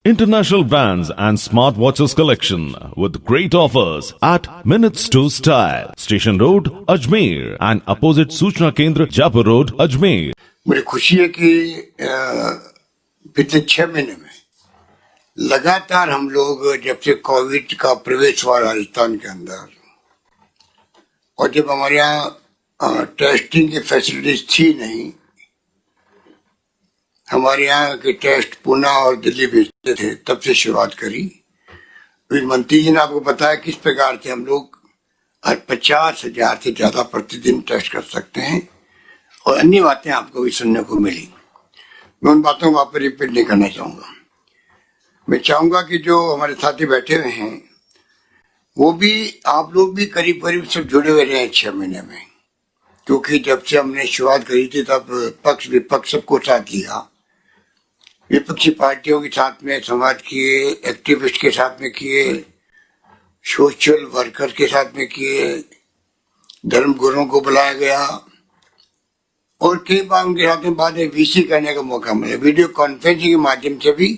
International brands and smartwatches collection with great offers at Minutes to Style, Station Road, Ajmer and opposite सूचना केंद्र Jaipur Road, Ajmer. बड़ी खुशी है कि पिछले 6 महीने में लगातार हम लोग जब से कोविड का प्रवेश हुआ राजस्थान के अंदर और जब हमारे यहाँ टेस्टिंग की फैसिलिटीज थी नहीं, हमारे यहाँ के टेस्ट पुणे और दिल्ली भेजते थे, तब से शुरुआत करी। फिर मंत्री जी ने आपको बताया किस प्रकार से हम लोग 50,000 से ज्यादा प्रतिदिन टेस्ट कर सकते हैं और अन्य बातें आपको भी सुनने को मिली। मैं उन बातों को आप पर रिपीट नहीं करना चाहूंगा। मैं चाहूंगा कि जो हमारे साथी बैठे हुए हैं वो भी, आप लोग भी करीब करीब सब जुड़े हुए रहे हैं 6 महीने में, क्योंकि जब से हमने शुरुआत करी थी तब पक्ष विपक्ष सबको साथ लिया। विपक्षी पार्टियों के साथ में संवाद किए, एक्टिविस्ट के साथ में किए, सोशल वर्कर के साथ में किए, धर्म गुरुओं को बुलाया गया और कई बार उनके साथ में बाद में वीसी करने का मौका मिला। वीडियो कॉन्फ्रेंसिंग के माध्यम से भी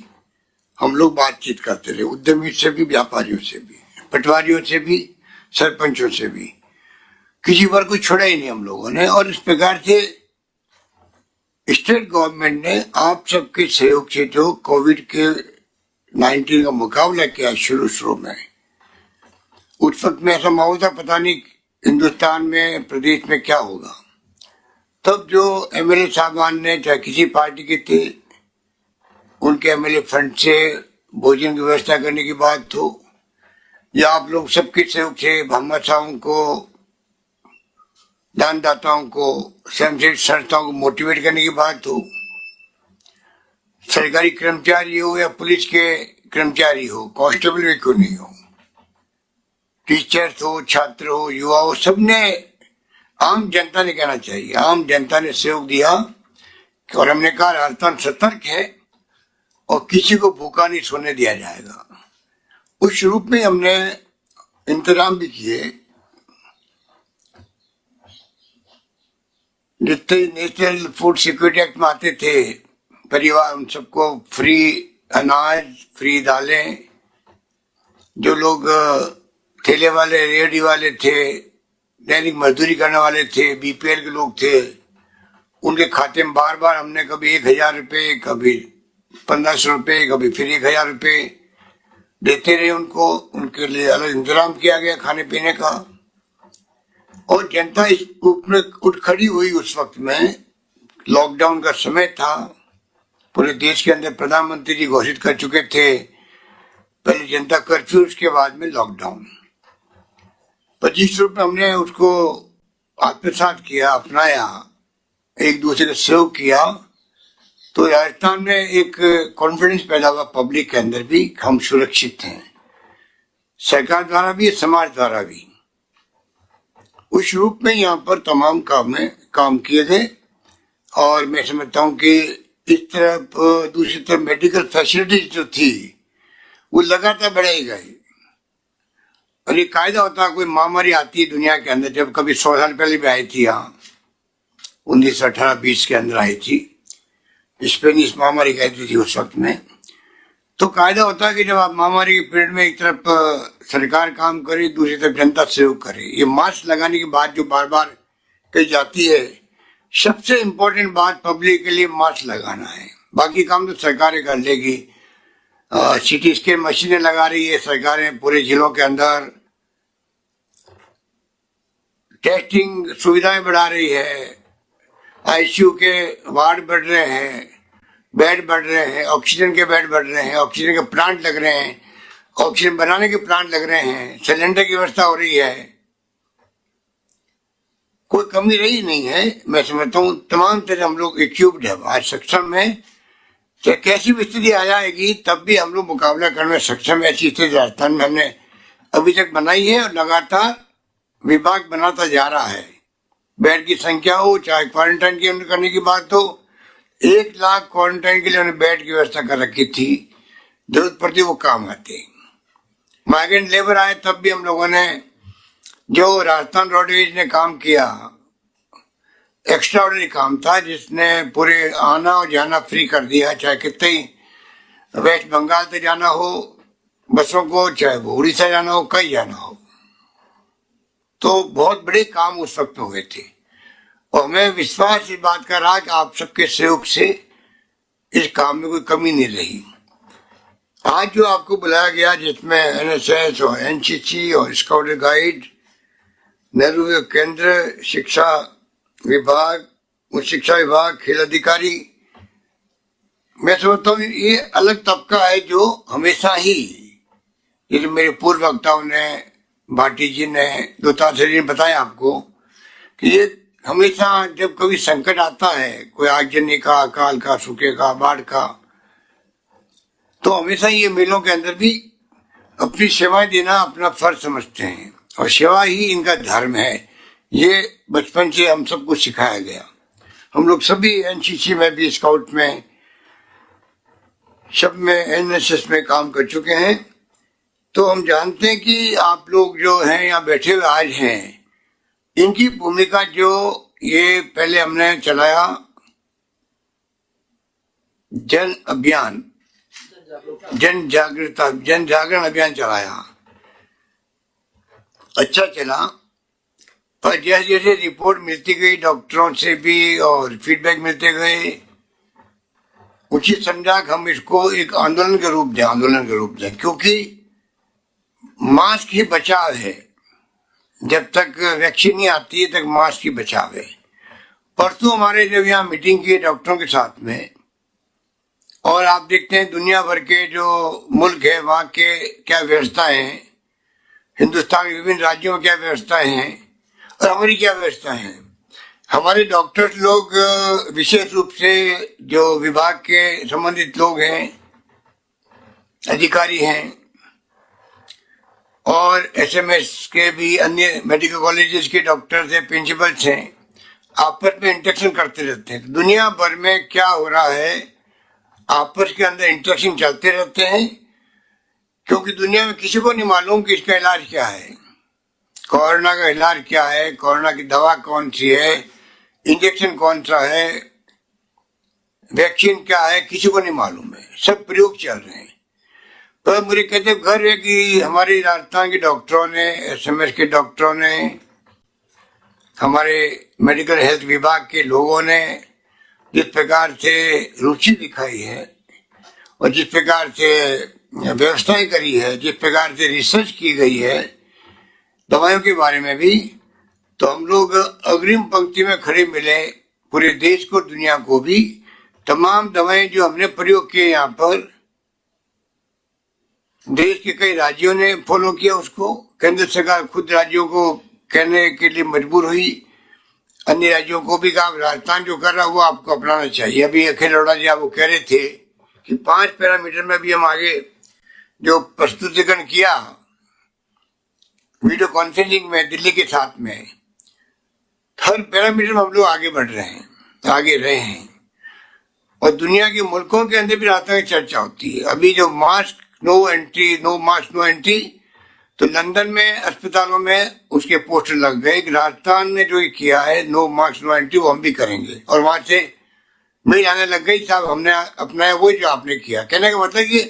हम लोग बातचीत करते रहे, उद्यमी से भी, व्यापारियों से भी, पटवारियों से भी, सरपंचों से भी, किसी वर्ग को छोड़ा ही नहीं हम लोगों ने। और इस प्रकार से स्टेट गवर्नमेंट ने आप सबके सहयोग से जो कोविड के 19 का मुकाबला किया शुरू में, उस वक्त में ऐसा माहौल था पता नहीं हिंदुस्तान में, प्रदेश में क्या होगा। तब जो एमएलए साहबान ने, चाहे किसी पार्टी के थे, उनके एमएलए फंड से भोजन की व्यवस्था करने की बात हो, या आप लोग सबके सहयोग से भामाशाहों को, दानदाताओं को, स्वयंसेवी संस्थाओं को मोटिवेट करने की बात हो, सरकारी कर्मचारी हो या पुलिस के कर्मचारी हो, कांस्टेबल भी क्यों नहीं हो, टीचर्स हो, छात्र हो, युवा हो, सबने, आम जनता ने कहना चाहिए, आम जनता ने सहयोग दिया और हमने कहा राजस्थान सतर्क है और किसी को भूखा नहीं सोने दिया जाएगा। उस रूप में हमने इंतजाम भी किए। जितने नेशनल फूड सिक्योरिटी एक्ट में आते थे, परिवार उन सबको फ्री अनाज, फ्री दालें, जो लोग ठेले वाले, रेहड़ी वाले थे, दैनिक मजदूरी करने वाले थे, बीपीएल के लोग थे, उनके खाते में बार बार हमने कभी 1,000 रुपये, कभी 1,500 रुपये, कभी फिर 1,000 रुपये देते रहे उनको। उनके लिए अलग इंतजाम किया गया खाने पीने का और जनता इस रूप में उठ खड़ी हुई। उस वक्त में लॉकडाउन का समय था, पूरे देश के अंदर प्रधानमंत्री जी घोषित कर चुके थे, पहले जनता कर्फ्यू, उसके बाद में लॉकडाउन। पर जिस रूप में हमने उसको आत्मसात किया, अपनाया, एक दूसरे का सहयोग किया, तो राजस्थान में एक कॉन्फिडेंस पैदा हुआ पब्लिक के अंदर भी, हम सुरक्षित हैं, सरकार द्वारा भी, समाज द्वारा भी। उस रूप में यहाँ पर तमाम काम किए गए और मैं समझता हूँ कि इस तरफ दूसरी तरफ मेडिकल फैसिलिटीज जो थी वो लगातार बढ़ाई गई। और ये कायदा होता है, कोई महामारी आती है दुनिया के अंदर, जब कभी 100 साल पहले भी आई थी, यहाँ 1918-20 के अंदर आई थी, स्पेनिश महामारी कहती थी उस वक्त में। तो कायदा होता है कि जब आप महामारी के पीरियड में एक तरफ सरकार काम करे, दूसरी तरफ जनता सहयोग करे। ये मास्क लगाने की बात जो बार बार कही जाती है, सबसे इम्पोर्टेंट बात पब्लिक के लिए मास्क लगाना है, बाकी काम तो सरकारें कर लेगी। सिटी स्कैन मशीनें लगा रही है सरकारें पूरे जिलों के अंदर, टेस्टिंग सुविधाएं बढ़ा रही है, आईसीयू के वार्ड बढ़ रहे हैं, बेड बढ़ रहे हैं, ऑक्सीजन के बेड बढ़ रहे हैं, ऑक्सीजन के प्लांट लग रहे हैं, ऑक्सीजन बनाने के प्लांट लग रहे हैं, सिलेंडर की व्यवस्था हो रही है, कोई कमी रही नहीं है। मैं समझता हूँ तमाम तरह हम लोग इक्विप्ड है, आज सक्षम है, चाहे कैसी भी स्थिति आ जाएगी तब भी हम लोग मुकाबला करने में सक्षम है। ऐसी स्थिति राजस्थान में हमने अभी तक बनाई है और लगातार विभाग बनाता जा रहा है। बेड की संख्या हो, चाहे क्वारंटाइन की करने की बात हो, 1 लाख क्वारंटाइन के लिए उन्होंने बेड की व्यवस्था कर रखी थी, जरूरत पड़ती वो काम आते। माइग्रेंट लेबर आए तब भी हम लोगों ने, जो राजस्थान रोडवेज ने काम किया, एक्स्ट्रा ऑर्डिनरी काम था, जिसने पूरे आना और जाना फ्री कर दिया, चाहे कितने ही वेस्ट बंगाल तक जाना हो बसों को, चाहे वो उड़ीसा जाना हो, कहीं जाना हो, तो बहुत बड़े काम उस वक्त में हुए थे। और हमें विश्वास इस बात का रहा कि आप सबके सहयोग से इस काम में कोई कमी नहीं रही। आज जो आपको बुलाया गया, जिसमें एनएसएस और एनसीसी और स्काउट गाइड, नेहरू युवा केंद्र, शिक्षा विभाग, उच्च शिक्षा विभाग, खेल अधिकारी, मैं समझता हूँ ये अलग तबका है जो हमेशा ही, ये मेरे पूर्व वक्ताओं ने, भाटी जी ने, दुताश्री जी ने बताया आपको कि ये हमेशा जब कभी संकट आता है, कोई आगजनी का, अकाल का, सूखे का, बाढ़ का, तो हमेशा ये मेलों के अंदर भी अपनी सेवाएं देना अपना फर्ज समझते हैं और सेवा ही इनका धर्म है। ये बचपन से हम सबको सिखाया गया। हम लोग सभी एनसीसी में भी, स्काउट में, सब में, एनएसएस में काम कर चुके हैं, तो हम जानते हैं कि आप लोग जो हैं यहाँ बैठे हुए आज हैं, इनकी भूमिका जो ये पहले हमने चलाया जन अभियान, जन जागरण अभियान चलाया, अच्छा चला। और जैसे जैसे रिपोर्ट मिलती गई डॉक्टरों से भी और फीडबैक मिलते गए, उचित समझा कि हम इसको एक आंदोलन के रूप दें, क्योंकि मास्क ही बचाव है। जब तक वैक्सीन नहीं आती है तक मास्क ही बचाव है। परसों हमारे जब यहाँ मीटिंग की डॉक्टरों के साथ में, और आप देखते हैं दुनिया भर के जो मुल्क है वहाँ के क्या व्यवस्थाएं हैं, हिंदुस्तान के विभिन्न राज्यों में क्या व्यवस्थाएं हैं और हमारी क्या व्यवस्थाएं हैं। हमारे डॉक्टर्स लोग विशेष रूप से जो विभाग के संबंधित लोग हैं, अधिकारी हैं, और एसएमएस के भी अन्य मेडिकल कॉलेजेस के डॉक्टर्स हैं, प्रिंसिपल्स हैं, आपस में इंटरेक्शन करते रहते हैं। दुनिया भर में क्या हो रहा है, आपस के अंदर इंटरेक्शन चलते रहते हैं, क्योंकि दुनिया में किसी को नहीं मालूम कि इसका इलाज क्या है, कोरोना का इलाज क्या है, कोरोना की दवा कौन सी है, इंजेक्शन कौन सा है, वैक्सीन क्या है, किसी को नहीं मालूम है। सब प्रयोग चल रहे हैं। पर मुझे कहते गर्व है कि हमारे राजस्थान के डॉक्टरों ने, एसएमएस के डॉक्टरों ने, हमारे मेडिकल हेल्थ विभाग के लोगों ने जिस प्रकार से रुचि दिखाई है और जिस प्रकार से व्यवस्थाएं करी है, जिस प्रकार से रिसर्च की गई है दवाइयों के बारे में भी, तो हम लोग अग्रिम पंक्ति में खड़े मिले, पूरे देश को, दुनिया को भी। तमाम दवाएं जो हमने प्रयोग किए यहाँ पर, देश के कई राज्यों ने फॉलो किया उसको, केंद्र सरकार खुद राज्यों को कहने के लिए मजबूर हुई, अन्य राज्यों को भी कहा राजस्थान जो कर रहा है वो आपको अपनाना चाहिए। अभी अखिल अरोड़ा जी वो कह रहे थे कि 5 पैरामीटर में भी हम आगे जो प्रस्तुतिकरण किया वीडियो कॉन्फ्रेंसिंग में दिल्ली के साथ में, हर पैरामीटर में हम लोग आगे बढ़ रहे हैं, आगे रहे हैं। और दुनिया के मुल्कों के अंदर भी राजस्थान की चर्चा होती है। अभी जो mask no entry, no mask no entry, तो लंदन में अस्पतालों में उसके पोस्टर लग गए कि राजस्थान ने जो किया है नो मास्क नो एंट्री, वो हम भी करेंगे। और वहां से मेल आने लग गई, साहब हमने अपनाया वही जो आपने किया। कहने का मतलब कि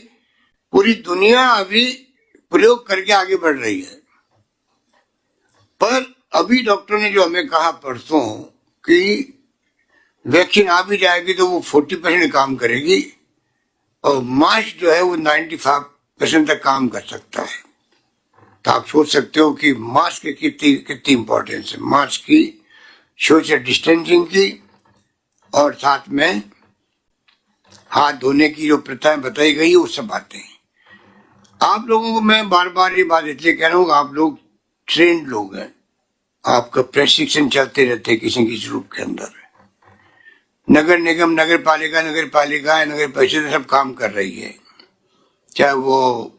पूरी दुनिया अभी प्रयोग करके आगे बढ़ रही है। पर अभी डॉक्टर ने जो हमें कहा परसों कि वैक्सीन आ भी जाएगी तो वो 40% काम करेगी और मास्क जो है वो 95% तक काम कर सकता है। तो आप सोच सकते हो कि मास्क की कितनी इंपॉर्टेंस है, मास्क की, सोशल डिस्टेंसिंग की, और साथ में हाथ धोने की जो प्रथाएं बताई गई वो सब बातें। आप लोगों को मैं बार बार ये बात इसलिए कह रहा हूँ, आप लोग ट्रेंड लोग हैं, आपका प्रशिक्षण चलते रहते हैं किसी किसी रूप के अंदर। नगर निगम, नगर पालिका नगर परिषद सब काम कर रही है, चाहे वो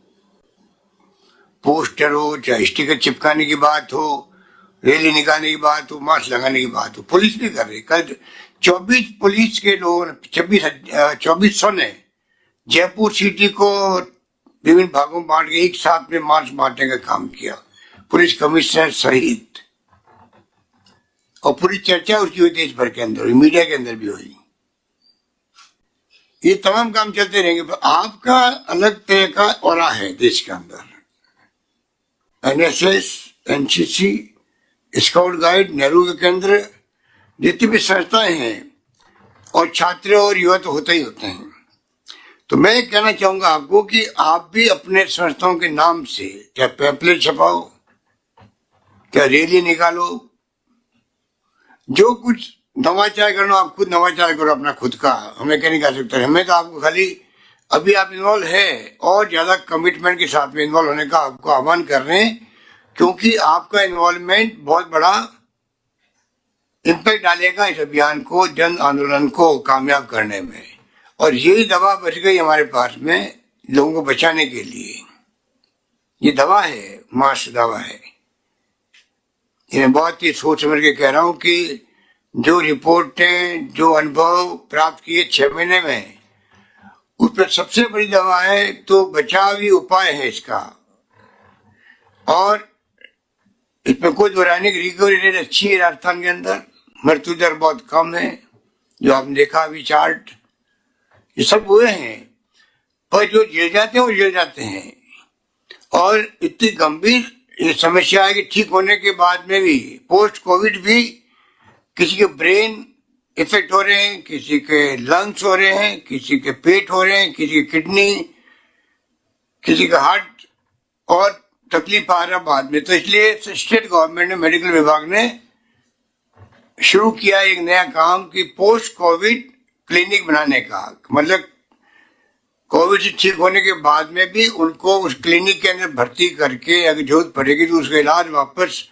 पोस्टर हो, चाहे स्टिकर चिपकाने की बात हो, रैली निकालने की बात हो, मास्क लगाने की बात हो। पुलिस भी कर रही। कल 24 पुलिस के लोगों ने 2400 ने जयपुर सिटी को विभिन्न भागों में बांट के एक साथ में मास्क बांटने का काम किया, पुलिस कमिश्नर सहित। और पूरी चर्चा उसकी हुई देश भर के अंदर हुई, मीडिया के अंदर भी हुई। ये तमाम काम चलते रहेंगे। पर आपका अलग तरह का ऑरा है देश के अंदर। NSS, NCC, scout guide, Nehru के केंद्र, जितनी भी संस्थाएं हैं, और छात्र और युवा तो होते ही होते हैं। तो मैं कहना चाहूंगा आपको कि आप भी अपने संस्थाओं के नाम से क्या पैम्पलेट छपाओ, क्या रैली निकालो, जो कुछ नवाचार करना आप खुद नवाचार करो अपना खुद का। हमें क्या नहीं कह सकते, हमें तो आपको खाली अभी आप इन्वॉल्व है और ज्यादा कमिटमेंट के साथ में इन्वॉल्व होने का आपको आह्वान कर रहे हैं, क्योंकि आपका इन्वॉल्वमेंट बहुत बड़ा इम्पैक्ट डालेगा इस अभियान को, जन आंदोलन को कामयाब करने में। और यही दवा बच गई हमारे पास में लोगों को बचाने के लिए। ये दवा है, मास दवा है। ये मैं बहुत ही सोच समझ के कह रहा हूं कि जो रिपोर्टें, जो अनुभव प्राप्त किए 6 महीने में, उस पर सबसे बड़ी दवा है तो बचावी उपाय है इसका। और इसमें कोई दोहराने की रिकवरी रेट अच्छी है राजस्थान के अंदर, मृत्यु दर बहुत कम है, जो आपने देखा अभी चार्ट, ये सब हुए हैं। पर जो गिर जाते हैं वो गिर जाते हैं। और इतनी गंभीर ये समस्या है कि ठीक होने के बाद में भी, पोस्ट कोविड भी, किसी के ब्रेन इफेक्ट हो रहे हैं, किसी के लंग्स हो रहे हैं, किसी के पेट हो रहे हैं, किसी की किडनी, किसी का हार्ट, और तकलीफ आ रहा बाद में। तो इसलिए स्टेट गवर्नमेंट ने, मेडिकल विभाग ने शुरू किया एक नया काम कि पोस्ट कोविड क्लिनिक बनाने का। मतलब कोविड से ठीक होने के बाद में भी उनको उस क्लिनिक के अंदर भर्ती करके अगर जरूरत पड़ेगी तो उसका इलाज वापस,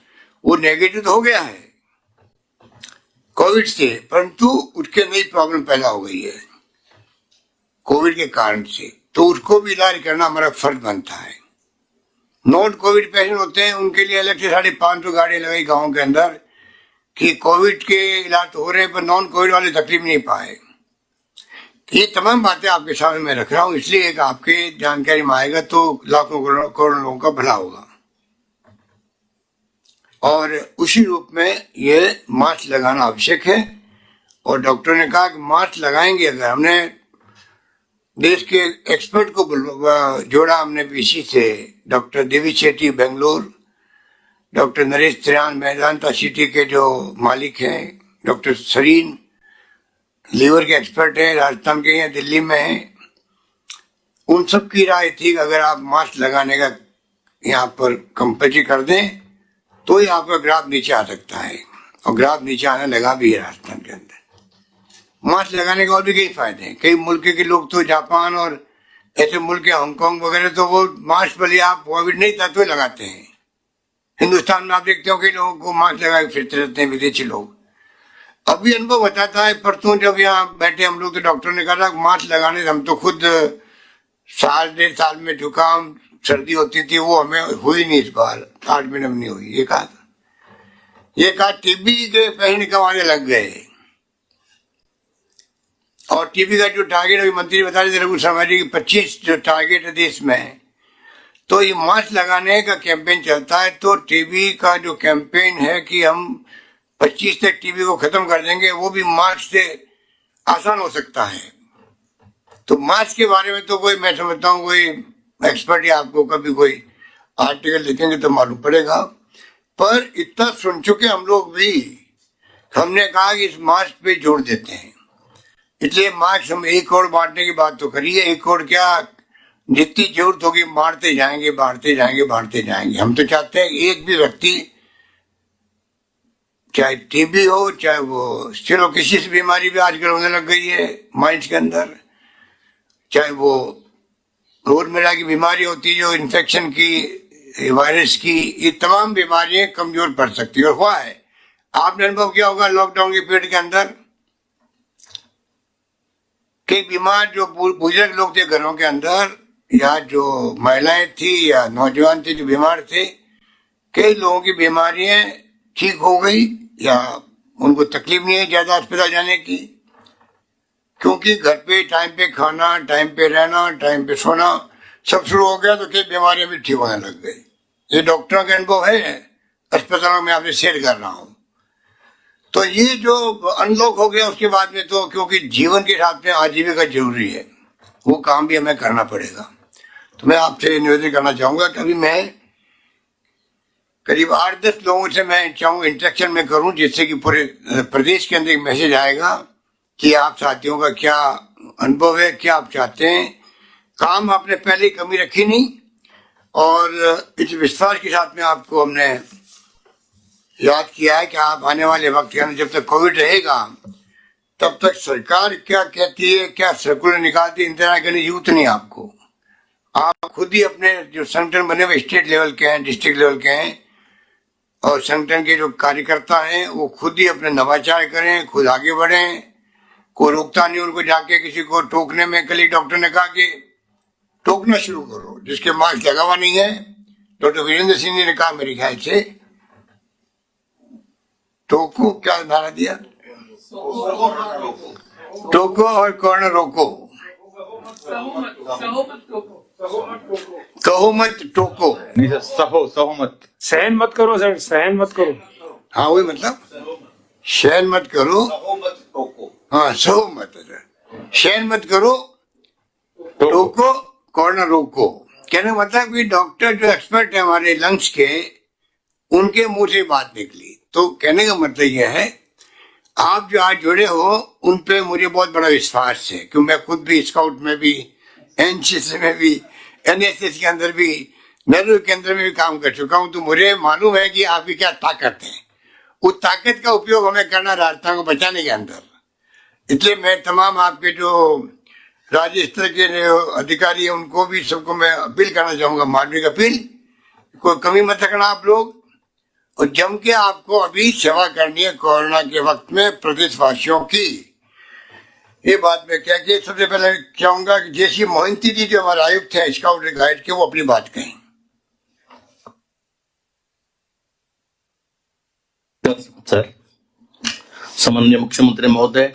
वो नेगेटिव हो गया है कोविड से, परंतु उसके नई प्रॉब्लम पैदा हो गई है कोविड के कारण से, तो उसको भी इलाज करना हमारा फर्ज बनता है। नॉन कोविड पेशेंट होते हैं, उनके लिए अलग से 550 गाड़ी लगाई गाँव के अंदर कि कोविड के इलाज तो हो रहे हैं पर नॉन कोविड वाले तकलीफ नहीं पाए। ये तमाम बातें आपके सामने मैं रख रहा हूं, इसलिए एक आपके जानकारी में आएगा तो लाखों करोड़ों लोगों का भला होगा। और उसी रूप में ये मास्क लगाना आवश्यक है। और डॉक्टर ने कहा कि मास्क लगाएंगे अगर, हमने देश के एक्सपर्ट को जोड़ा, हमने बीसी से doctor Devi Shetty Bangalore, doctor Naresh त्रियान Medanta city के जो मालिक हैं, डॉक्टर सरीन लीवर के एक्सपर्ट हैं, राजस्थान के यहाँ दिल्ली में हैं। उन सब की राय थी कि अगर आप मास्क लगाने का यहाँ पर कंपल्सरी कर दें तो ही आपका ग्राफ नीचे आ सकता है, और ग्राफ नीचे आने लगा भी है राजस्थान के अंदर। मास्क लगाने के और भी कई फायदे हैं। कई मुल्क के लोग तो, जापान और ऐसे मुल्क के हांगकांग वगैरह, तो वो मास्क भले आप कोविड नहीं था तो लगाते हैं। हिंदुस्तान में आप देखते हो कि लोगों को मास्क लगा के फिरते रहते हैं विदेशी लोग। अभी अनुभव बताता है, परसों जब यहाँ बैठे हम लोग तो डॉक्टर ने कहा मास्क लगाने से, हम तो खुद 1.5 साल में जुकाम सर्दी होती थी, वो हमें हुई नहीं इस बार, 8 महीने में नहीं हुई। ये कहा टीबी के पेशेंट कमाने लग गए। और टीबी का जो टारगेट अभी मंत्री बता रहे थे रघु शर्मा जी की 25 जो टारगेट है देश में, तो ये मास्क लगाने का कैंपेन चलता है। तो टीबी का जो कैंपेन है कि हम 25 तक टीबी को खत्म कर देंगे, वो भी मास्क से आसान हो सकता है। तो मास्क के बारे में तो कोई, मैं समझता हूँ कोई एक्सपर्ट या आपको कभी कोई आर्टिकल लिखेंगे तो मालूम पड़ेगा। पर इतना सुन चुके हम लोग भी, हमने कहा कि इस मास्क पे जोड़ देते हैं। इसलिए मास्क हम 1 करोड़ बांटने की बात तो करिए, 1 करोड़ क्या, जितनी जरूरत होगी बांटते जाएंगे, बांटते जाएंगे, बांटते जाएंगे। हम तो चाहते हैं एक भी व्यक्ति, चाहे टीबी हो, चाहे वो चलो किसी से बीमारी भी आजकल होने लग गई है माइंड के अंदर, चाहे वो रोजमर्रा की बीमारी होती है जो इन्फेक्शन की, वायरस की, ये तमाम बीमारियां कमजोर पड़ सकती है। और हुआ है, आपने अनुभव किया होगा लॉकडाउन के पीरियड के अंदर, कई बीमार जो बुजुर्ग लोग थे घरों के अंदर, या जो महिलाएं थी या नौजवान थे जो बीमार थे, कई लोगों की बीमारियां ठीक हो गई या उनको तकलीफ नहीं है ज्यादा अस्पताल जाने की, क्योंकि घर पे टाइम पे खाना, टाइम पे रहना, टाइम पे सोना सब शुरू हो गया, तो कई बीमारियां भी ठीक होने लग गई। ये डॉक्टरों का अनुभव है, अस्पतालों में आपसे शेयर कर रहा हूं। तो ये जो अनलॉक हो गया उसके बाद में, तो क्योंकि जीवन के साथ में आजीविका जरूरी है, वो काम भी हमें करना पड़ेगा। तो मैं आपसे निवेदन करना चाहूंगा कि अभी मैं करीब 8-10 लोगों से मैं चाहूँ इंटरेक्शन में करूं, जिससे कि पूरे प्रदेश के अंदर एक मैसेज आएगा कि आप साथियों का क्या अनुभव है, क्या आप चाहते हैं। काम आपने पहले ही कमी रखी नहीं, और इस विश्वास के साथ में आपको हमने याद किया है कि आप आने वाले वक्त के अंदर, जब तक कोविड रहेगा तब तक सरकार क्या कहती है, क्या सर्कुलर निकालती है, इंतजार करने की जरूरत नहीं आपको। आप खुद ही अपने जो संगठन बने हुए स्टेट लेवल के हैं, डिस्ट्रिक्ट लेवल के हैं, और संगठन के जो कार्यकर्ता हैं वो खुद ही अपने नवाचार करें, खुद आगे बढ़ें। कोई रोकता नहीं उनको जाके किसी को टोकने में। कल एक डॉक्टर ने कहा कि टोकना शुरू करो, जिसके मास्क लगा हुआ नहीं है। डॉक्टर वीरेंद्र सिंह ने कहा मेरे ख्याल से, टोको क्या नारा दिया, टोको और कोरोना रोको, कहो मत टोको, नहीं सर, सहो मत, सहन मत करो सर, सहन मत करो। हाँ वही मतलब, सहन मत करो, हाँ सहो मत, सहन मत करो, टोको कोरोना रोको। कहने का मतलब कि डॉक्टर जो एक्सपर्ट है हमारे लंग्स के, उनके मुंह से बात निकली। तो कहने का मतलब यह है, आप जो आज जुड़े हो उन पे मुझे बहुत बड़ा विश्वास है, क्योंकि मैं खुद भी स्काउट में भी, एनसीसी में भी, एनएसएस के अंदर भी, नेहरू के अंदर में भी काम कर चुका हूं। तो मुझे मालूम है कि आपकी क्या ताकत है। उस ताकत का उपयोग हमें करना राजस्थान को बचाने के अंदर। इसलिए मैं तमाम आपके जो राज्य स्तर के जो अधिकारी है उनको भी, सबको मैं अपील करना चाहूंगा, मार्मिक अपील, कोई कमी मत रखना आप लोग, और जम के आपको अभी सेवा करनी है कोरोना के वक्त में प्रदेशवासियों की। ये बात मैं क्या कि सबसे पहले चाहूंगा कि जैसी मोहिंती जी जो हमारे आयुक्त है स्काउट एंड गाइड के, वो अपनी बात कहें। सर, सम्माननीय मुख्यमंत्री महोदय,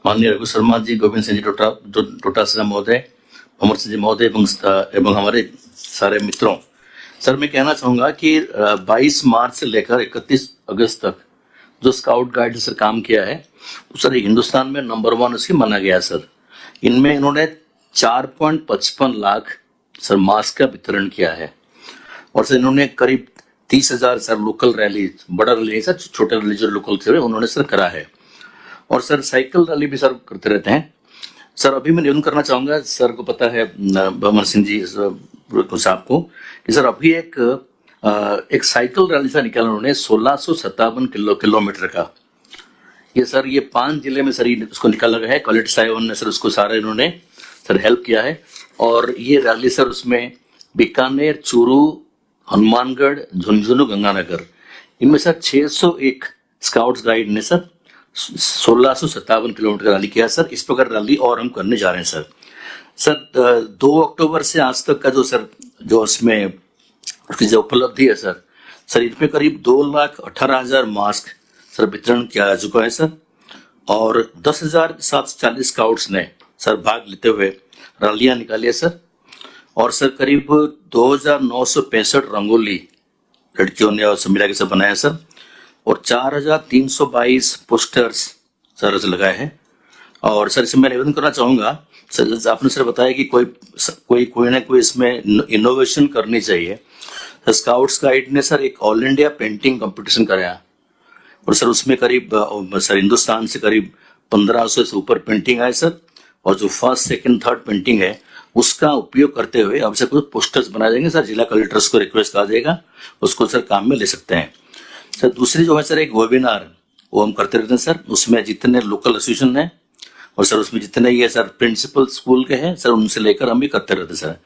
माननीय रघु शर्मा जी, गोविंद सिंह जी डोटासरा महोदय, अमर सिंह जी महोदय एवं हमारे सारे मित्रों, सर मैं कहना चाहूंगा कि 22 मार्च से लेकर 31 अगस्त तक जो स्काउट गाइड सर काम किया है, सर हिंदुस्तान में नंबर 1 उसकी माना गया सर। इनमें इन्होंने 4.55 लाख सर मास्क का वितरण किया है, और सर इन्होंने करीब 30,000 सर लोकल रैली, बड़ा रैली सर, छोटे रैली जो लोकल थे उन्होंने सर करा है, और सर साइकिल रैली भी सर करते रहते हैं। सर अभी मैं निवेदन करना चाहूंगा, सर को पता है अमर सिंह जी साहब को, कि सर अभी एक साइकिल रैली से निकाला उन्होंने 1657 किलोमीटर का। ये सर ये 5 जिले में सर उसको निकाला गया है। कलेक्टर साहब ने सर उसको सारा इन्होंने सर हेल्प किया है, और ये रैली सर उसमें बीकानेर, चूरू, हनुमानगढ़, झुंझुनू, गंगानगर, इनमें सर 601 स्काउट्स गाइड ने सर 1657 किलोमीटर का रैली किया सर। इस प्रकार रैली और हम करने जा रहे हैं सर 2 अक्टूबर से आज तक का जो उसमें उसकी जो उपलब्धि है सर इसमें करीब 2,18,000 मास्क सर वितरण किया जा चुका है सर, और 10,740 स्काउट्स ने सर भाग लेते हुए रैलियां निकाली है सर, और सर करीब 2,965 रंगोली लड़कियों ने और मिला के सब बनाया सर, और 4,322 पोस्टर्स सर लगाए हैं। और सर इसमें मैं निवेदन करना चाहूंगा सर, आपने सर बताया कि कोई ना कोई इसमें इनोवेशन करनी चाहिए। स्काउट्स गाइड ने सर एक ऑल इंडिया पेंटिंग कंपटीशन कराया, और सर उसमें करीब सर हिंदुस्तान से करीब 1500 से ऊपर पेंटिंग आए सर, और जो फर्स्ट, सेकंड, थर्ड पेंटिंग है उसका उपयोग करते हुए अब से कुछ पोस्टर्स बनाए जाएंगे सर। जिला कलेक्टर्स को रिक्वेस्ट करा जाएगा, उसको सर काम में ले सकते हैं सर। दूसरी जो है सर एक वेबिनार वो हम करते रहते हैं सर, उसमें जितने लोकल एसोसिएशन है और सर उसमें जितने ये सर प्रिंसिपल स्कूल के हैं सर, उनसे लेकर हम भी करते रहते हैं सर,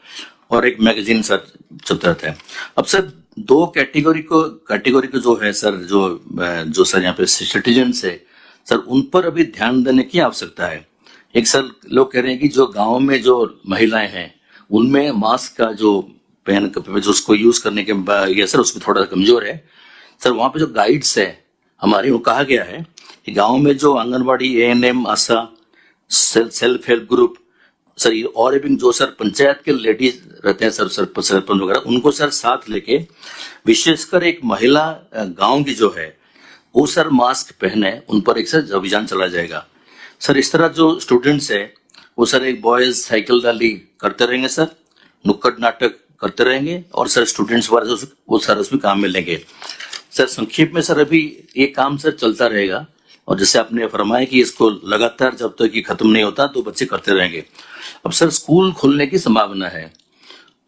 और एक मैगजीन सर चलता रहता है। अब सर 2 कैटेगरी को जो है सर, जो सर यहाँ पे सिटीजन्स है सर, उन पर अभी ध्यान देने की आवश्यकता है। एक सर लोग कह रहे हैं कि जो गांव में जो महिलाएं हैं उनमें मास्क का जो जो उसको यूज करने के ये सर उसमें थोड़ा कमजोर है सर। वहां पे जो गाइड्स है हमारे, वो कहा गया है कि गांव में जो आंगनबाड़ी, एएनएम, आशा, सेल्फ हेल्प ग्रुप सर, और भी जो सर पंचायत के लेडीज रहते हैं सर सरपंच वगैरह, उनको सर साथ लेके विशेषकर एक महिला गांव की जो है वो सर मास्क पहने, उन पर एक सर अभियान चला जाएगा। सर इस तरह जो स्टूडेंट्स है वो सर एक बॉयज साइकिल रैली करते रहेंगे सर, नुक्कड़ नाटक करते रहेंगे और सर स्टूडेंट्स वो सर उसमें काम में लेंगे। सर संक्षेप में सर अभी ये काम सर चलता रहेगा और जैसे आपने फरमाया कि इसको लगातार जब तक ये खत्म नहीं होता तो बच्चे करते रहेंगे। अब सर स्कूल खुलने की संभावना है,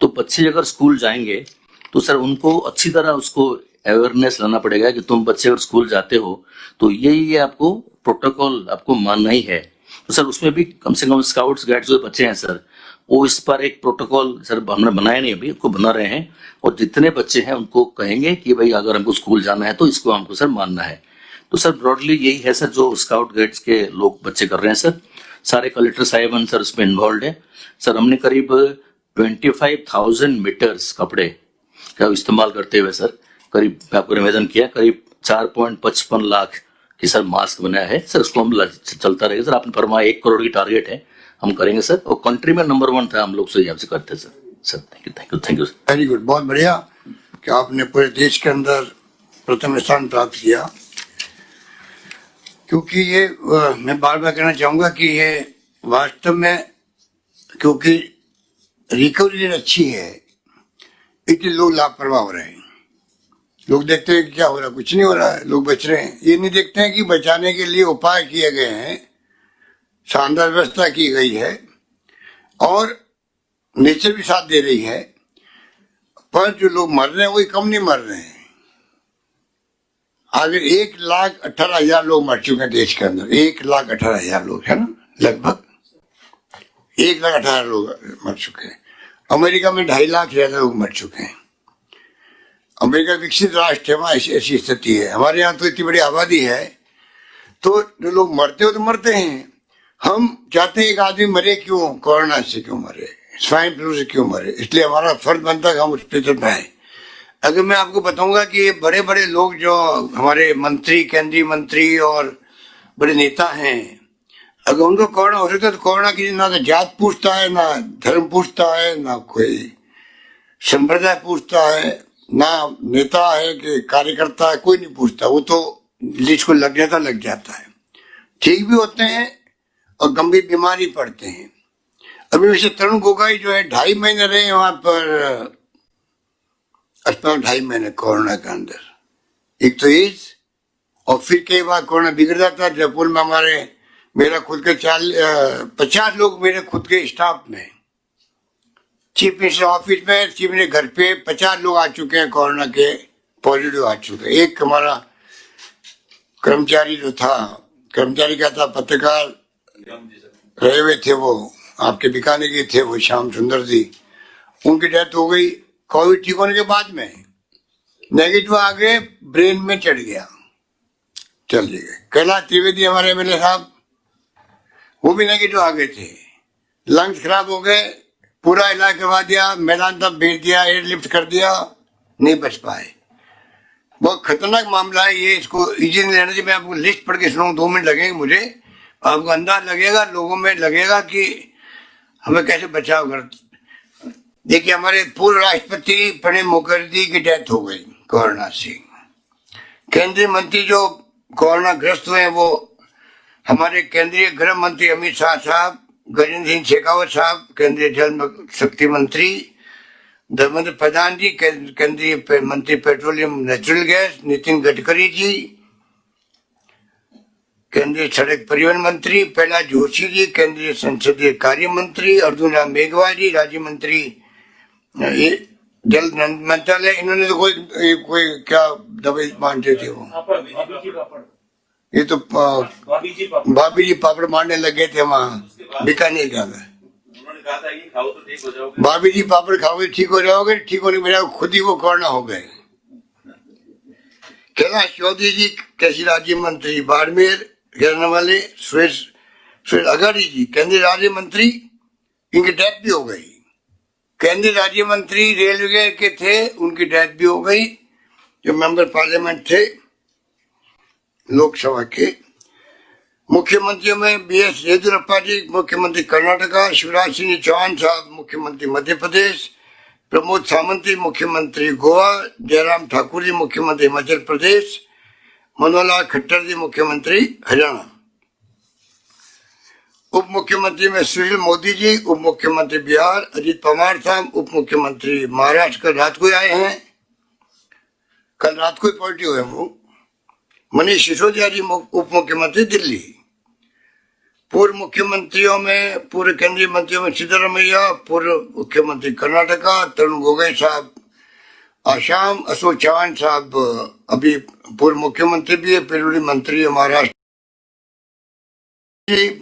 तो बच्चे अगर स्कूल जाएंगे तो सर उनको अच्छी तरह उसको अवेयरनेस लाना पड़ेगा कि तुम बच्चे अगर स्कूल जाते हो तो ये आपको प्रोटोकॉल आपको मानना ही है। तो सर उसमें भी कम से कम स्काउट्स गाइड्स जो बच्चे हैं सर वो इस पर एक प्रोटोकॉल सर हमने बनाया नहीं, अभी उसको बना रहे हैं और जितने बच्चे हैं उनको कहेंगे कि भाई अगर हमको स्कूल जाना है तो इसको हमको सर मानना है। तो सर ब्रॉडली यही है सर जो स्काउट गाइड्स के लोग बच्चे कर रहे हैं सर। सारे कलेक्टर साहिबान सर उसमें इन्वॉल्व है सर। हमने करीब 25,000 मीटर्स कपड़े का इस्तेमाल करते हुए सर करीब आपको निवेदन किया, करीब 4.55 लाख की सर मास्क बनाया है सर। उसको हम चलता रहेगा सर। आपने फरमाया 1 करोड़ की टारगेट है, हम करेंगे सर। और कंट्री में नंबर 1 था हम लोग से से करते sir. Sir thank you sir. Very good, बहुत बढ़िया कि आपने पूरे देश के अंदर प्रथम स्थान प्राप्त किया। क्योंकि ये मैं बार बार कहना चाहूंगा कि ये वास्तव में क्योंकि रिकवरी रेट अच्छी है इसलिए लोग लापरवाह हो रहे हैं। लोग देखते हैं कि क्या हो रहा है, कुछ नहीं हो रहा है, लोग बच रहे हैं। ये नहीं देखते हैं कि बचाने के लिए उपाय किए गए हैं, शानदार व्यवस्था की गई है और नेचर भी साथ दे रही है, पर जो लोग मर रहे हैं वही कम नहीं मर रहे हैं। आगे 1,18,000 लोग मर चुके हैं देश के अंदर, 1,18,000 लोग है ना, लगभग 1,18,000 लोग मर चुके हैं। अमेरिका में 2.5 लाख से ज्यादा लोग मर चुके हैं। अमेरिका विकसित राष्ट्र है, वहां ऐसी स्थिति है। हमारे यहाँ तो इतनी बड़ी आबादी है, तो जो लोग मरते हो तो मरते हैं। हम चाहते हैं एक आदमी मरे क्यों, कोरोना से क्यों मरे, स्वाइन फ्लू से क्यों मरे, इसलिए हमारा फर्ज बनता है कि हम उस पर चल पाए। अगर मैं आपको बताऊंगा कि ये बड़े बड़े लोग जो हमारे मंत्री, केंद्रीय मंत्री और बड़े नेता हैं, अगर उनको कोरोना हो सकता है तो कोरोना की ना तो जात पूछता है, ना धर्म पूछता है, ना कोई संप्रदाय पूछता है, ना नेता है कि कार्यकर्ता है, कोई नहीं पूछता। वो तो जिसको लग जाता है। ठीक भी होते हैं और गंभीर बीमारी पड़ते हैं। अभी वैसे तरुण गोगोई जो है 2.5 महीने रहे वहां पर अस्पताल, 2.5 महीने कोरोना के अंदर। एक तो एज और फिर कई बार कोरोना बिगड़ जाता है। जयपुर में हमारे मेरा खुद के 50 लोग मेरे खुद के स्टाफ में, चीफ मिनिस्टर ऑफिस में, चीफ मिनिस्टर घर पे 50 लोग आ चुके हैं कोरोना के पॉजिटिव आ चुके हैं। एक हमारा कर्मचारी जो था, कर्मचारी क्या था, पत्रकार रहे हुए थे, वो आपके बीकानेर के थे, वो श्याम सुंदर जी, उनकी डेथ हो गई कोविड ठीक होने के बाद में। नेगेटिव आ गए, ब्रेन में चढ़ गया, चले गए। कैलाश त्रिवेदी हमारे एमएलए साहब, वो भी नेगेटिव आ गए थे, लंग्स खराब हो गए, पूरा इलाज करवा दिया, मैदान तक भेज दिया, एयरलिफ्ट कर दिया, नहीं बच पाए। बहुत खतरनाक मामला है ये, इसको इजी नहीं लेना चाहिए। मैं आपको लिस्ट पढ़ के सुनाऊं, 2 मिनट लगेंगे मुझे, आपको अंदाज लगेगा, लोगों में लगेगा कि हमें कैसे बचाव कर। देखिए, हमारे पूर्व राष्ट्रपति प्रणब मुखर्जी की डेथ हो गई कोरोना से। केंद्रीय मंत्री जो कोरोना ग्रस्त हुए हैं वो हमारे केंद्रीय गृह मंत्री अमित शाह साहब, गजेंद्र सिंह शेखावत साहब, केंद्रीय जल शक्ति मंत्री, धर्मेंद्र प्रधान जी, केंद्रीय मंत्री petroleum natural gas, Nitin Gadkari ji, केंद्रीय सड़क परिवहन मंत्री प्रहलाद जोशी जी, केंद्रीय संसदीय कार्य मंत्री अर्जुन राम मेघवाल जी, राज्य मंत्री जल मंत्रालय। इन्होंने तो कोई क्या दवाई मानते थे वो, ये तो भाभी जी पापड़ मारने लगे थे वहां बीकानेर के अंदर। भाभी जी पापड़ खाओगे ठीक हो जाओगे, ठीक होने के बजाय खुद ही वो कोरोना हो गए। कैलाश चौधरी जी कृषि राज्य मंत्री, बाड़मेर रहने वाले सुरेश अघाड़ी जी केंद्रीय राज्य मंत्री, इनकी डेथ भी हो गई। केंद्रीय राज्य मंत्री रेलवे के थे, उनकी डेथ भी हो गई, जो मेंबर पार्लियामेंट थे लोकसभा के। मुख्यमंत्रियों में बीएस येदियुरप्पा जी मुख्यमंत्री कर्नाटका, शिवराज सिंह चौहान साहब मुख्यमंत्री मध्य प्रदेश, प्रमोद सावंत मुख्यमंत्री गोवा, जयराम ठाकुर जी मुख्यमंत्री हिमाचल प्रदेश, मनोहर लाल खट्टर जी मुख्यमंत्री हरियाणा, उप मुख्यमंत्री में सुशील मोदी जी, उप मुख्यमंत्री बिहार अजीत पवार साहब, उप मुख्यमंत्री महाराष्ट्र कल रात को आए हैं, कल रात को पॉजिटिव हुए वो। मनीष सिसोदिया जी उप मुख्यमंत्री दिल्ली। पूर्व मुख्यमंत्रियों में, पूर्व केंद्रीय मंत्रियों में सिद्धरामैया, पूर्व मुख्यमंत्री कर्नाटका तरुण गोगोई साहब आसाम, अशोक चौहान साहब अभी पूर्व मुख्यमंत्री भी है, पेरोडी मंत्री है महाराष्ट्र,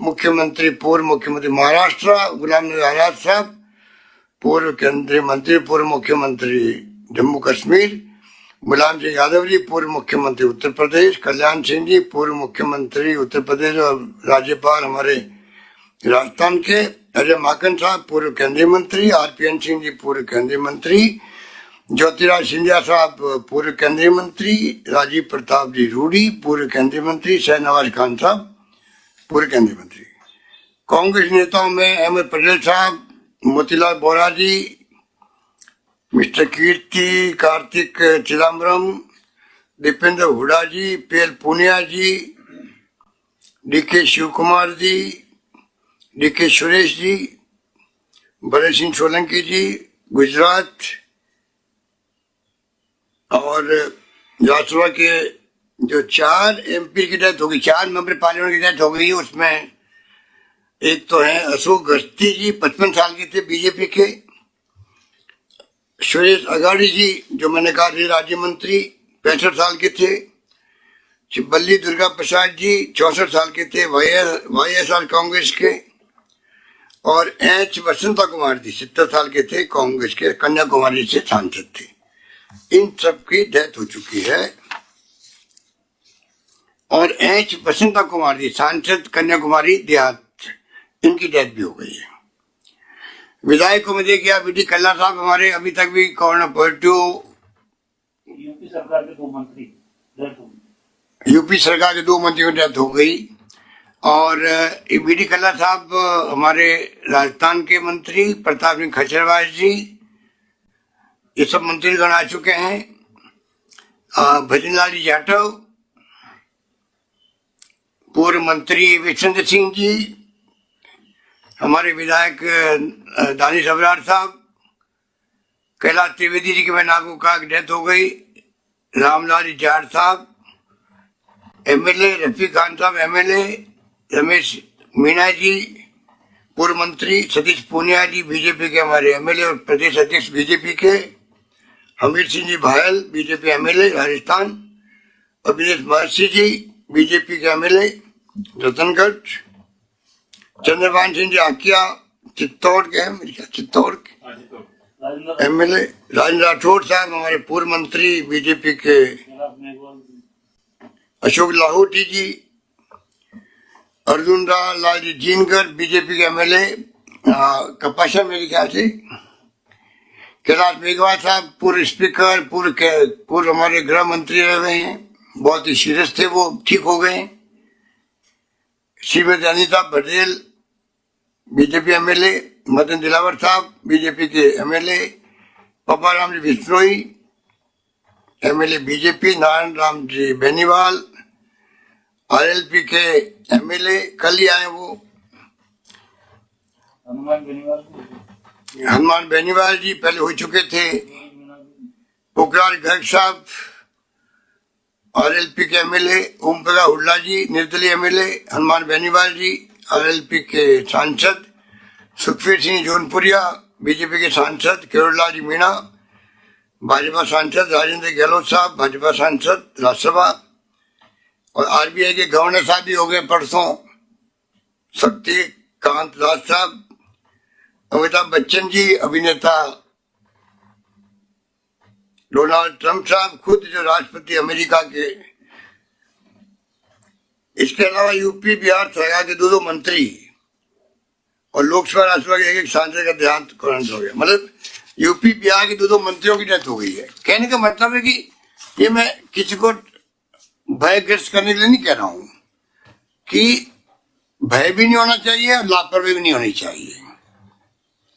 मुख्यमंत्री पूर्व मुख्यमंत्री महाराष्ट्र गुलाम नबी आजाद साहब, पूर्व केंद्रीय मंत्री पूर्व मुख्यमंत्री जम्मू कश्मीर मुलायम सिंह यादव जी, पूर्व मुख्यमंत्री उत्तर प्रदेश कल्याण सिंह जी, पूर्व मुख्यमंत्री उत्तर प्रदेश और राज्यपाल हमारे राजस्थान के अजय माकन साहब, पूर्व केंद्रीय मंत्री आरपीएन सिंह जी, पूर्व केंद्रीय मंत्री ज्योतिराज सिंधिया साहब, पूर्व केंद्रीय मंत्री राजीव प्रताप जी रूडी, पूर्व केंद्रीय मंत्री शहनवाज खान साहब, पूर्व केंद्रीय मंत्री। कांग्रेस नेताओं में अहमद पटेल साहब, मोतीलाल बोरा जी, मिस्टर कीर्ति कार्तिक चिदम्बरम, दीपेंद्र हुडा जी, पीएल पूनिया जी, डीके शिव कुमार जी, डीके सुरेश जी, भरत सिंह सोलंकी जी गुजरात, और राज्यसभा के जो 4 एमपी की डेथ हो गई, 4 मेंबर पार्लियामेंट की डेथ हो गई, उसमें एक तो है अशोक गस्ती जी 55 साल के थे बीजेपी के, सुरेश अगाड़ी जी जो मैंने कहा रेल राज्य मंत्री 65 साल के थे, बल्ली दुर्गा प्रसाद जी 64 साल के थे वाईएसआर कांग्रेस के, और एच वसंता कुमार जी 70 साल के थे कांग्रेस के, कन्याकुमारी से सांसद थे। इन सब की डेथ हो चुकी है। और एच वसंता कुमार जी सांसद कन्याकुमारी देहात, इनकी डेथ भी हो गई है। विधायकों में देखिए आप डी कल्ला साहब हमारे अभी तक भी कोरोना पॉजिटिव, यूपी सरकार के 2 मंत्री डेथ हो गई, यूपी सरकार के 2 मंत्रियों की डेथ हो गई। और बी.डी. कल्ला साहब हमारे राजस्थान के मंत्री, प्रताप सिंह खचरवास जी, ये सब मंत्रीगण आ चुके हैं। भजन लाल जी जाटव, पूर्व मंत्री विश्वेंद्र सिंह जी, हमारे विधायक दानिश अबरार साहब, कैलाश त्रिवेदी जी की मैंने आपको कहा कि डेथ हो गई, रामलाल जाट साहब एमएलए, रफीक खान साहब एमएलए, रमेश मीणा जी पूर्व मंत्री, सतीश पूनिया जी बीजेपी के हमारे एमएलए और प्रदेश अध्यक्ष बीजेपी के, हमीर सिंह जी भायल बीजेपी एमएलए राजस्थान, अभिनेश महर्षि जी बीजेपी के एमएलए रतनगढ़, चंद्रभान सिंह जी आकिया चित्तौड़ के हैं, मेरे ख्याल चित्तौड़ के एमएलए, राजेंद्र राठौड़ साहब हमारे पूर्व मंत्री बीजेपी के, अशोक लाहौटी जी, अर्जुन लाल जी जीनकर बीजेपी के एमएलए कपाशा मेरे ख्याल से, कैलाश मेघवाल साहब पूर्व स्पीकर, पूर्व हमारे गृह मंत्री रहे हुए हैं, बहुत ही सीरियस थे वो, ठीक हो गए। श्रीमती अनिता पटेल बीजेपी एमएलए, मदन दिलावर साहब बीजेपी के एमएलए, पप्पाराम जी Bishnoi MLA BJP, Narayan Ram ji Beniwal RLP के एमएलए कल ही आए वो, हनुमान बेनीवाल जी पहले हो चुके थे, पोखराज गर्ग साहब आरएलपी के एमएलए, ओम प्रकाश हुड्डा जी निर्दलीय एमएलए, हनुमान बेनीवाल जी आरएलपी के सांसद, सुखवीर सिंह जौनपुरिया बीजेपी के सांसद, केरोलाल जी मीणा भाजपा सांसद, राजेंद्र गहलोत साहब भाजपा सांसद राज्यसभा, और आरबीआई के गवर्नर साहब भी हो गए परसों, शक्ति कांत दास साहब, अमिताभ बच्चन जी अभिनेता, डोनाल्ड ट्रंप साहब खुद जो राष्ट्रपति अमेरिका के, इसके अलावा यूपी बिहार सरकार के 2 मंत्री और लोकसभा राज्यसभा के एक सांसद का देहांत कोरोना हो गया। मतलब यूपी बिहार के 2 मंत्रियों की डेथ हो गई है। कहने का मतलब है कि ये मैं किसी को भयग्रस्त करने के लिए नहीं कह रहा हूं कि भय भी नहीं होना चाहिए और लापरवाही भी नहीं होनी चाहिए।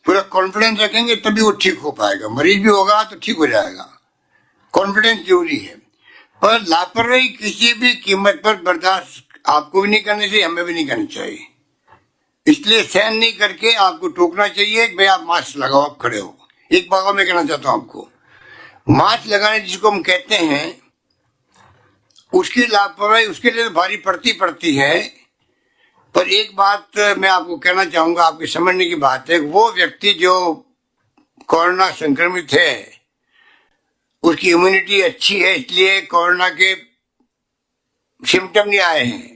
पूरा कॉन्फिडेंस रखेंगे तभी वो ठीक हो पाएगा, मरीज भी होगा तो ठीक हो जाएगा। कॉन्फिडेंस जरूरी है। पर लापरवाही किसी भी कीमत पर बर्दाश्त आपको भी नहीं करनी चाहिए, हमें भी नहीं करनी चाहिए। इसलिए सहन नहीं करके आपको टोकना चाहिए कि भाई आप मास्क लगाओ, आप खड़े हो। एक बात मैं कहना चाहता हूं आपको, मास्क लगाने जिसको हम कहते हैं उसकी लापरवाही उसके लिए भारी पड़ती है। पर एक बात मैं आपको कहना चाहूंगा, आपके समझने की बात है, वो व्यक्ति जो कोरोना संक्रमित है उसकी इम्यूनिटी अच्छी है, इसलिए कोरोना के सिम्टम नहीं आए हैं,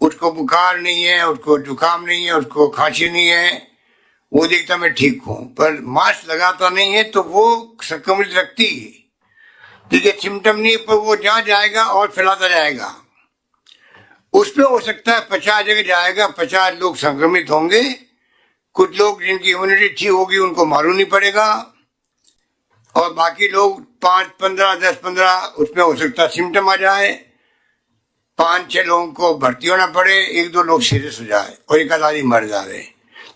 उसको बुखार नहीं है, उसको जुकाम नहीं है, उसको खांसी नहीं है, वो देखता मैं ठीक हूं, पर मास्क लगाता नहीं है तो वो संक्रमित व्यक्ति है। ठीक है, सिम्टम नहीं है पर वो जहां जाएगा और फैलाता जाएगा। उसमें हो सकता है 50 जगह जाएगा, 50 लोग संक्रमित होंगे, कुछ लोग जिनकी इम्यूनिटी ठीक होगी उनको मालूम नहीं पड़ेगा, और बाकी लोग 5, 15, 10, 15 उसमें हो सकता है सिम्टम आ जाए, 5-6 लोगों को भर्ती होना पड़े, 1-2 लोग सीरियस हो जाए और एक आदमी मर जाए।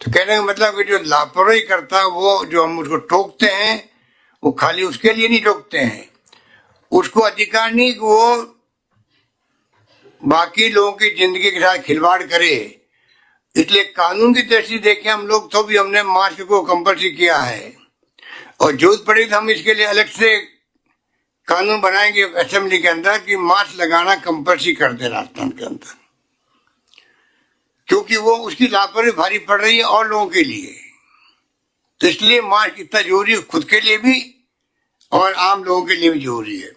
तो कहने का मतलब कि जो लापरवाही करता है, वो जो हम उसको टोकते हैं, वो खाली उसके लिए नहीं टोकते हैं, उसको अधिकार नहीं कि वो बाकी लोगों की जिंदगी के साथ खिलवाड़ करे। इसलिए कानून की दृष्टि देखे हम लोग तो भी हमने मास्क को कंपल्सरी किया है, और जरूरत पड़ी तो हम इसके लिए अलग से कानून बनाएंगे असेंबली के अंदर कि मास्क लगाना कंपल्सरी कर दे राजस्थान के अंदर, क्योंकि वो उसकी लापरवाही भारी पड़ रही है और लोगों के लिए। तो इसलिए मास्क इतना जरूरी है, खुद के लिए भी और आम लोगों के लिए भी जरूरी है।